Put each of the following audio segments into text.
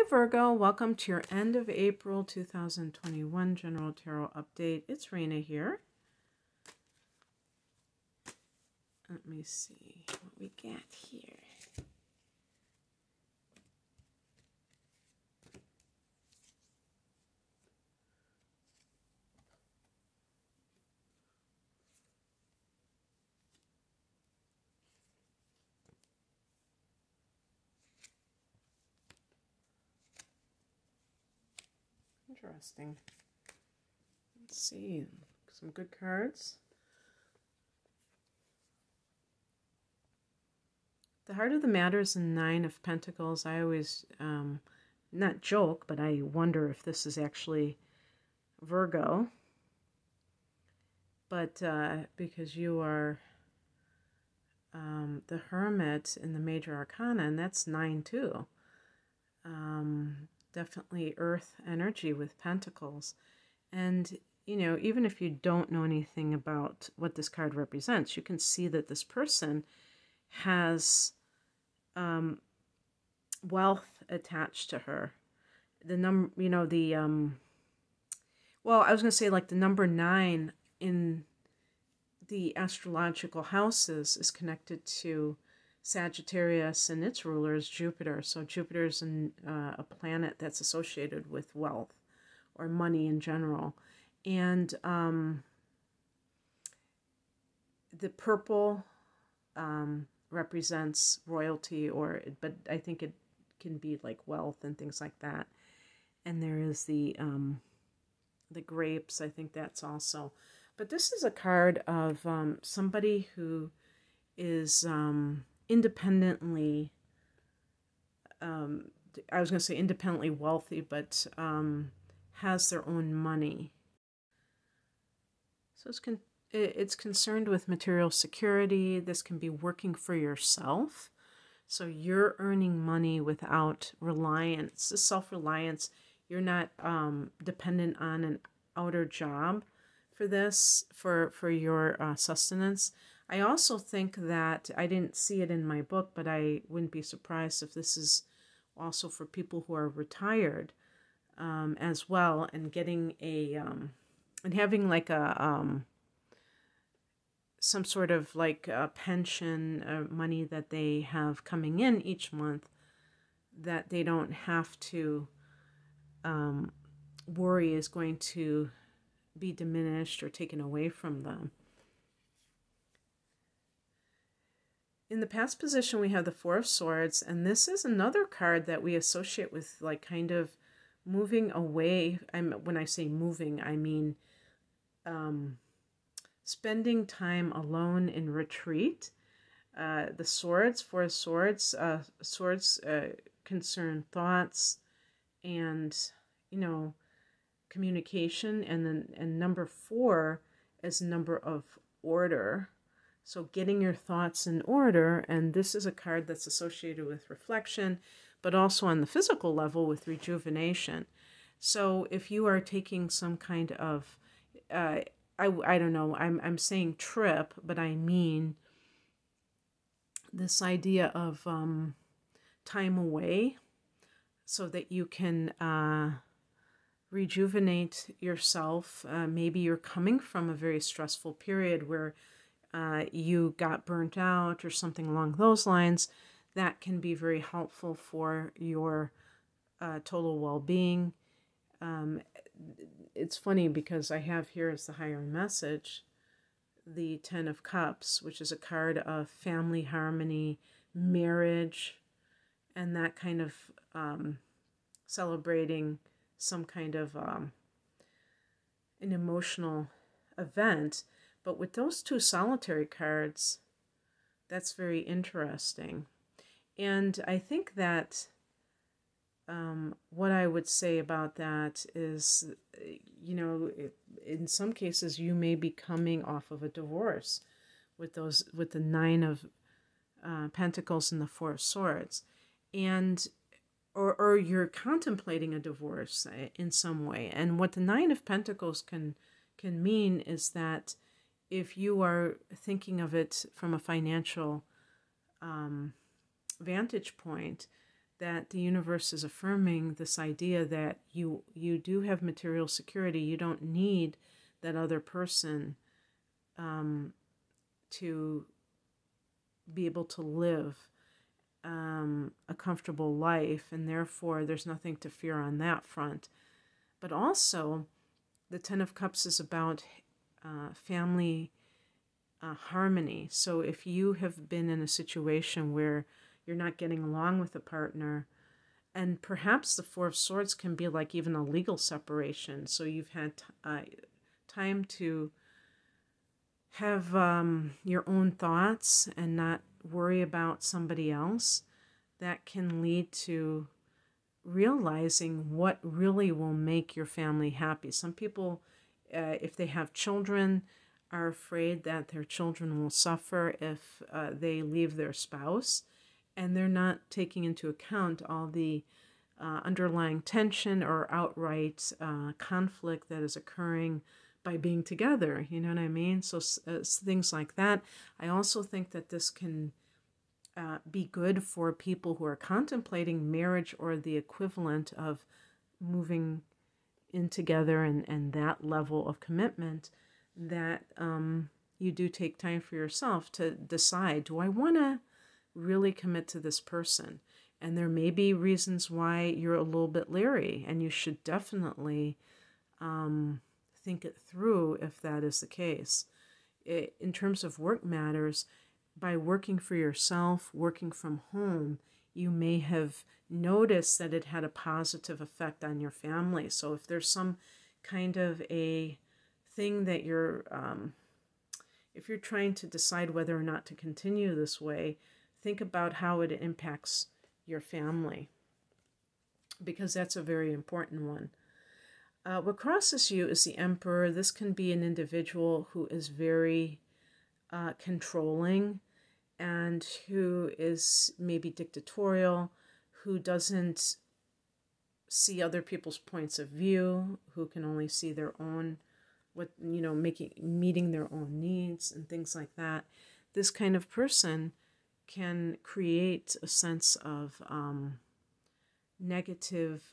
Virgo, welcome to your end of April 2021 General Tarot Update. It's Raina here. Let me see what we got here. Interesting. Let's see. Some good cards. The heart of the matter is the Nine of Pentacles. I always, not joke, but I wonder if this is actually Virgo. But because you are the Hermit in the Major Arcana, and that's 9 too. Definitely earth energy with pentacles. And, you know, even if you don't know anything about what this card represents, you can see that this person has wealth attached to her. The number, you know, the, well, I was going to say like the number 9 in the astrological houses is connected to Sagittarius, and its ruler is Jupiter. So Jupiter is a planet that's associated with wealth or money in general. And the purple represents royalty, but I think it can be like wealth and things like that. And there is the grapes. I think that's also. But this is a card of somebody who is independently, I was going to say independently wealthy, but has their own money. So it's concerned with material security. This can be working for yourself. So you're earning money without reliance, self-reliance. You're not dependent on an outer job for this, for your sustenance. I also think that, I didn't see it in my book, but I wouldn't be surprised if this is also for people who are retired as well, and getting a, and having like a, some sort of like a pension money that they have coming in each month that they don't have to worry is going to be diminished or taken away from them. In the past position, we have the Four of Swords, and this is another card that we associate with like kind of moving away. When I say moving, I mean spending time alone in retreat. The swords, Four of Swords, swords concern thoughts and, you know, communication, and number 4 is number of order. So getting your thoughts in order, and this is a card that's associated with reflection, but also on the physical level with rejuvenation. So if you are taking some kind of, I don't know, I'm saying trip, but I mean this idea of time away so that you can rejuvenate yourself. Maybe you're coming from a very stressful period where you got burnt out or something along those lines. That can be very helpful for your total well-being. It's funny because I have here as the higher message the 10 of Cups, which is a card of family harmony, marriage, and that kind of celebrating some kind of an emotional event. But with those two solitary cards, that's very interesting. And I think that what I would say about that is, you know, in some cases you may be coming off of a divorce with the 9 of Pentacles and the Four of Swords, and or you're contemplating a divorce in some way. And what the 9 of Pentacles can mean is that if you are thinking of it from a financial vantage point, that the universe is affirming this idea that you do have material security. You don't need that other person to be able to live a comfortable life, and therefore there's nothing to fear on that front. But also, the Ten of Cups is about family harmony. So if you have been in a situation where you're not getting along with a partner, and perhaps the Four of Swords can be like even a legal separation. So you've had time to have your own thoughts and not worry about somebody else. That can lead to realizing what really will make your family happy. Some people, if they have children, are afraid that their children will suffer if they leave their spouse, and they're not taking into account all the underlying tension or outright conflict that is occurring by being together. You know what I mean? So things like that. I also think that this can be good for people who are contemplating marriage or the equivalent of moving in together and that level of commitment, that you do take time for yourself to decide, do I want to really commit to this person? And there may be reasons why you're a little bit leery, and you should definitely think it through if that is the case. In terms of work matters, by working for yourself, working from home, you may have noticed that it had a positive effect on your family. So if there's some kind of a thing that if you're trying to decide whether or not to continue this way, think about how it impacts your family, because that's a very important one. What crosses you is the Emperor. This can be an individual who is very controlling and who is maybe dictatorial, who doesn't see other people's points of view, who can only see their own, meeting their own needs and things like that. This kind of person can create a sense of negative,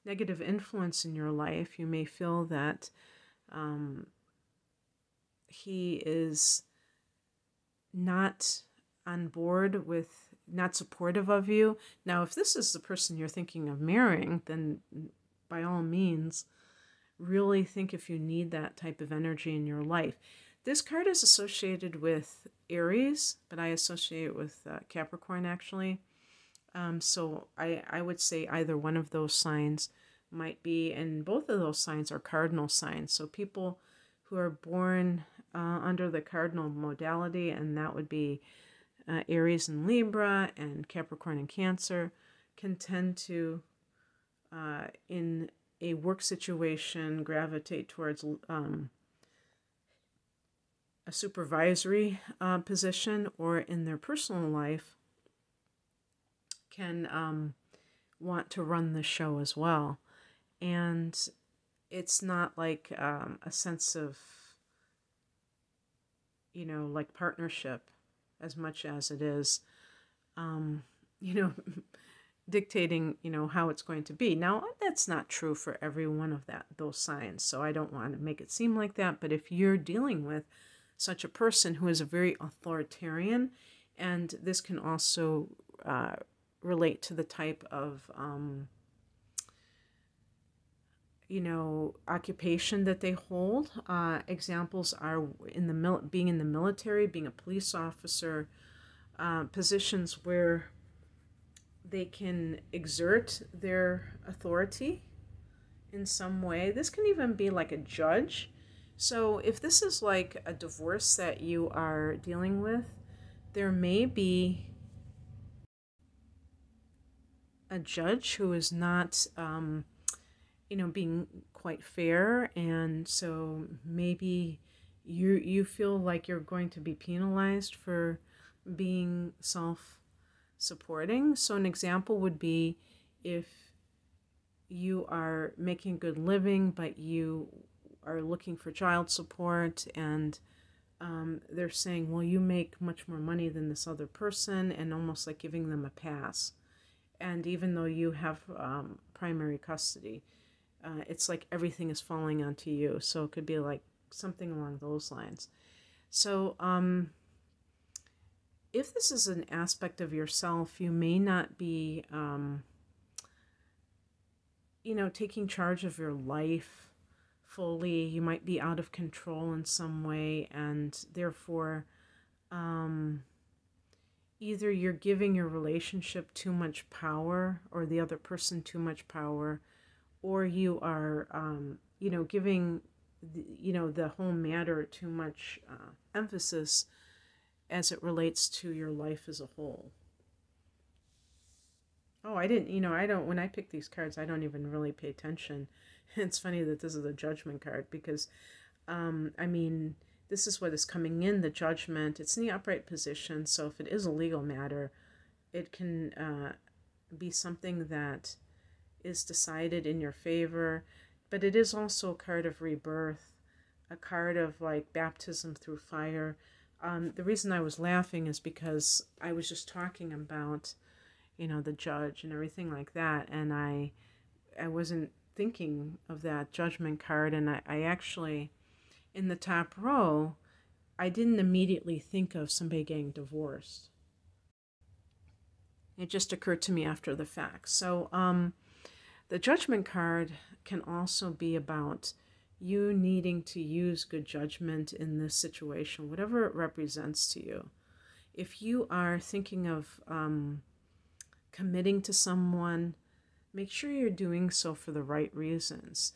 negative influence in your life. You may feel that he is not on board with, not supportive of you. Now, if this is the person you're thinking of marrying, then by all means, really think if you need that type of energy in your life. This card is associated with Aries, but I associate it with Capricorn, actually. So I would say either one of those signs might be, and both of those signs are cardinal signs. So people who are born under the cardinal modality, and that would be Aries and Libra and Capricorn and Cancer, can tend to, in a work situation, gravitate towards a supervisory position, or in their personal life can want to run the show as well. And it's not like a sense of, like partnership as much as it is, dictating, how it's going to be. Now, that's not true for every one of those signs, so I don't want to make it seem like that. But if you're dealing with such a person who is a very authoritarian, and this can also relate to the type of, occupation that they hold. Examples are being in the military, being a police officer, positions where they can exert their authority in some way. This can even be like a judge. So if this is like a divorce that you are dealing with, there may be a judge who is not, being quite fair, and so maybe you feel like you're going to be penalized for being self-supporting. So an example would be if you are making a good living, but you are looking for child support, and they're saying, well, you make much more money than this other person, and almost like giving them a pass. And even though you have primary custody, it's like everything is falling onto you. So it could be like something along those lines. So if this is an aspect of yourself, you may not be, taking charge of your life fully. You might be out of control in some way, and therefore, either you're giving your relationship too much power or the other person too much power, or you are, giving, the whole matter too much emphasis as it relates to your life as a whole. Oh, when I pick these cards, I don't even really pay attention. It's funny that this is a judgment card because, this is what is coming in, the judgment. It's in the upright position, so if it is a legal matter, it can be something that is decided in your favor, but it is also a card of rebirth, a card of like baptism through fire. The reason I was laughing is because I was just talking about, the judge and everything like that, and I wasn't thinking of that judgment card, and I actually, in the top row, I didn't immediately think of somebody getting divorced. It just occurred to me after the fact. So the judgment card can also be about you needing to use good judgment in this situation, whatever it represents to you. If you are thinking of committing to someone, make sure you're doing so for the right reasons.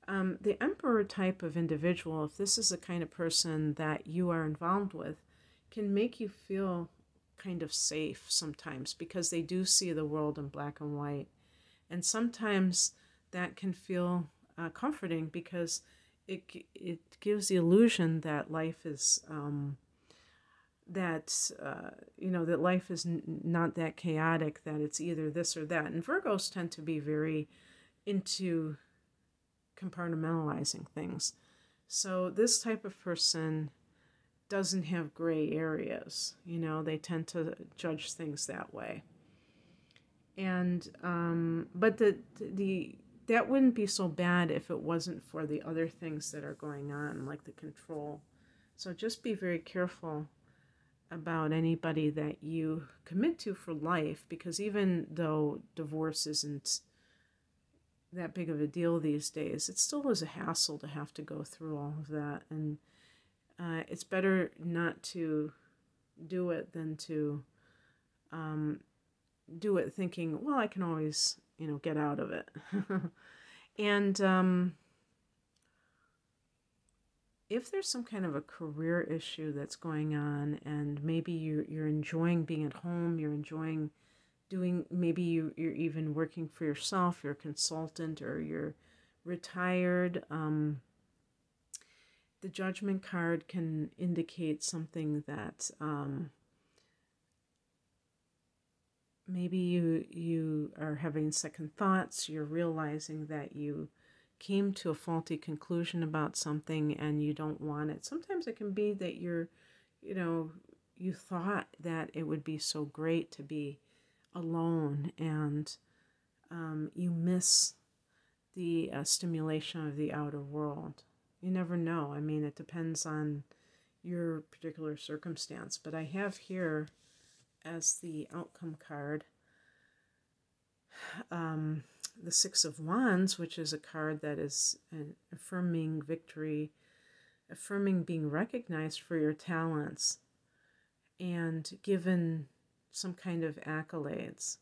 The Emperor type of individual, if this is the kind of person that you are involved with, can make you feel kind of safe sometimes because they do see the world in black and white. And sometimes that can feel comforting because it gives the illusion that life is that life is not that chaotic, that it's either this or that. And Virgos tend to be very into compartmentalizing things. So this type of person doesn't have gray areas. They tend to judge things that way. And but that wouldn't be so bad if it wasn't for the other things that are going on, like the control. So just be very careful about anybody that you commit to for life, because even though divorce isn't that big of a deal these days, it still is a hassle to have to go through all of that. And it's better not to do it than to do it thinking, well, I can always, get out of it. And if there's some kind of a career issue that's going on, and maybe you're enjoying being at home, you're enjoying doing, maybe you're even working for yourself, you're a consultant, or you're retired, the judgment card can indicate something that maybe you are having second thoughts, you're realizing that you came to a faulty conclusion about something and you don't want it. Sometimes it can be that you thought that it would be so great to be alone, and you miss the stimulation of the outer world. You never know. It depends on your particular circumstance. But I have here as the outcome card the Six of Wands, which is a card that is affirming victory, affirming being recognized for your talents and given some kind of accolades.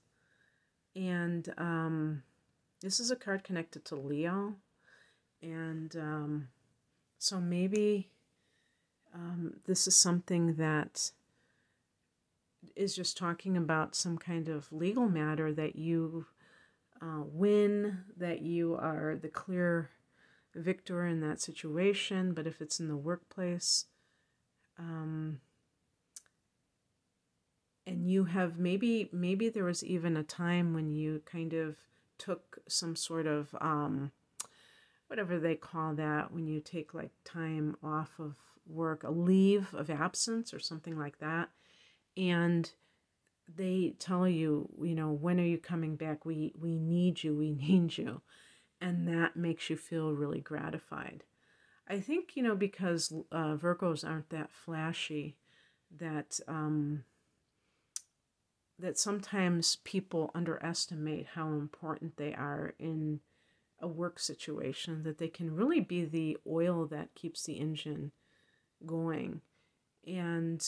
And this is a card connected to Leo. And so maybe this is something that is just talking about some kind of legal matter that you win, that you are the clear victor in that situation. But if it's in the workplace, and you have maybe there was even a time when you kind of took some sort of whatever they call that when you take like time off of work, a leave of absence or something like that. And they tell you, when are you coming back? We need you. We need you. And that makes you feel really gratified. I think, because Virgos aren't that flashy, that that sometimes people underestimate how important they are in a work situation, that they can really be the oil that keeps the engine going. And,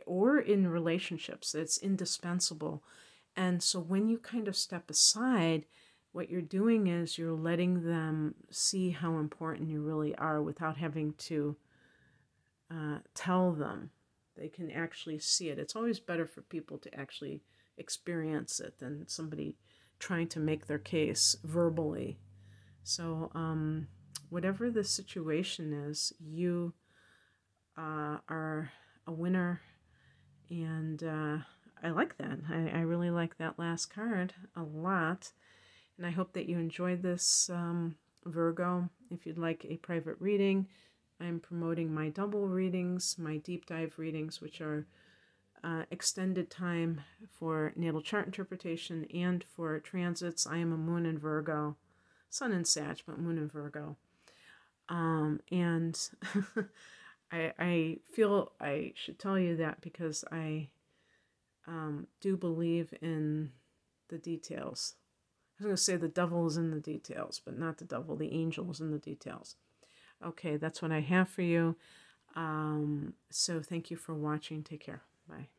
or in relationships, it's indispensable. And so when you kind of step aside, what you're doing is you're letting them see how important you really are without having to tell them. They can actually see it. It's always better for people to actually experience it than somebody trying to make their case verbally. So whatever the situation is, you are a winner. And I like that. I really like that last card a lot. And I hope that you enjoyed this, Virgo. If you'd like a private reading, I'm promoting my double readings, my deep dive readings, which are extended time for natal chart interpretation and for transits. I am a moon in Virgo, sun in Sag, but moon in Virgo. And I feel I should tell you that because I do believe in the details. I was going to say the devil is in the details, but not the devil. The angel is in the details. Okay, that's what I have for you. So thank you for watching. Take care. Bye.